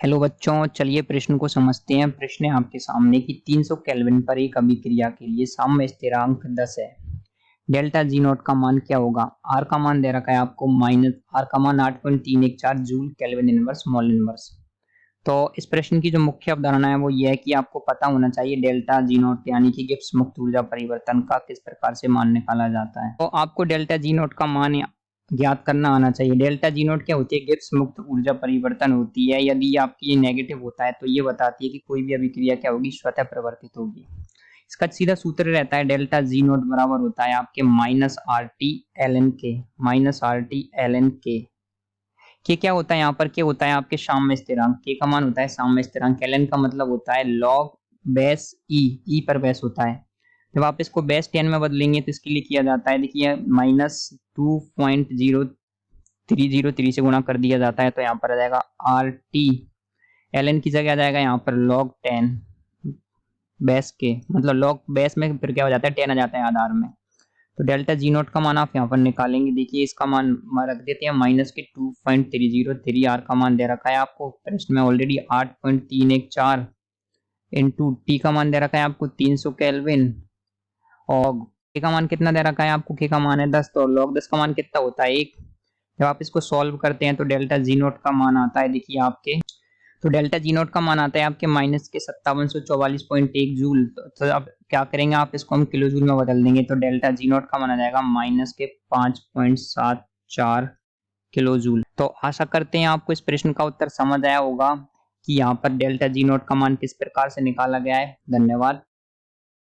Hello बच्चों, चलिए प्रश्न को समझते हैं। प्रश्न है आपके सामने कि 300 केल्विन पर एक अभिक्रिया के लिए साम्य स्थिरांक 10 है। डेल्टा जी नॉट का मान क्या होगा? आर का मान दे रखा है आपको माइनस आर का मान 8.314 joule kelvin inverse mole inverse. तो इस प्रश्न की जो मुख्य अवधारणा है वो ये है कि आपको पता होना चाहिए डेल्टा जी नॉट यानी कि गिब्स मुक्त ऊर्जा परिवर्तन का किस प्रकार से मान निकाला जाता है। तो आपको डेल्टा जी नॉट का मान ज्ञात करना आना चाहिए। डेल्टा जी नॉट क्या होती है? गिब्स मुक्त ऊर्जा परिवर्तन होती है। यदि आपकी नेगेटिव होता है तो ये बताती है कि कोई भी अभिक्रिया क्या होगी, स्वतः प्रवर्तित होगी। इसका सीधा सूत्र रहता है डेल्टा जी नॉट बराबर होता है आपके minus R T L N K, minus R T L N K क्या होता है यहाँ पर? क्या होता है आपके साम्य स्थिरांक। के का मान होता है साम्य स्थिरांक। एल एन का मतलब होता है लॉग बेस ई पर बेस होता है। जब आप इसको बेस 10 में बदलेंगे तो इसके लिए किया जाता है, देखिए -2.0303 से गुणा कर दिया जाता है, तो यहाँ पर आ जाएगा आर टी एल एन की जगह आ जाएगा यहाँ पर log 10 बेस के, मतलब log बेस में फिर क्या हो जाता है 10 आ जाता है आधार में। तो डेल्टा जी नॉट का मान आप यहाँ पर निकालेंगे। देखिए इसका मान रख देते हैं माइनस के 2.303। आर का मान दे रखा है आपको प्रश्न में ऑलरेडी 8.314 इंटू टी का मान दे रखा है आपको 300 केल्विन, और के का मान कितना दे रखा है आपको? के का मान है 10, तो log 10 का मान कितना होता है 1। जब आप इसको सॉल्व करते हैं तो डेल्टा जी नॉट का मान आता है, देखिए आपके, तो डेल्टा जी नॉट का मान आता है आपके माइनस के 5744.1 जूल। तो अब क्या करेंगे, आप इसको हम किलो जूल में बदल देंगे, तो डेल्टा जी नॉट का मान आ जाएगा माइनस के 5.74 किलो जूल। तो आशा करते हैं आपको इस प्रश्न का उत्तर समझ आया होगा कि यहाँ पर डेल्टा जी नॉट का मान किस प्रकार से निकाला गया है। धन्यवाद।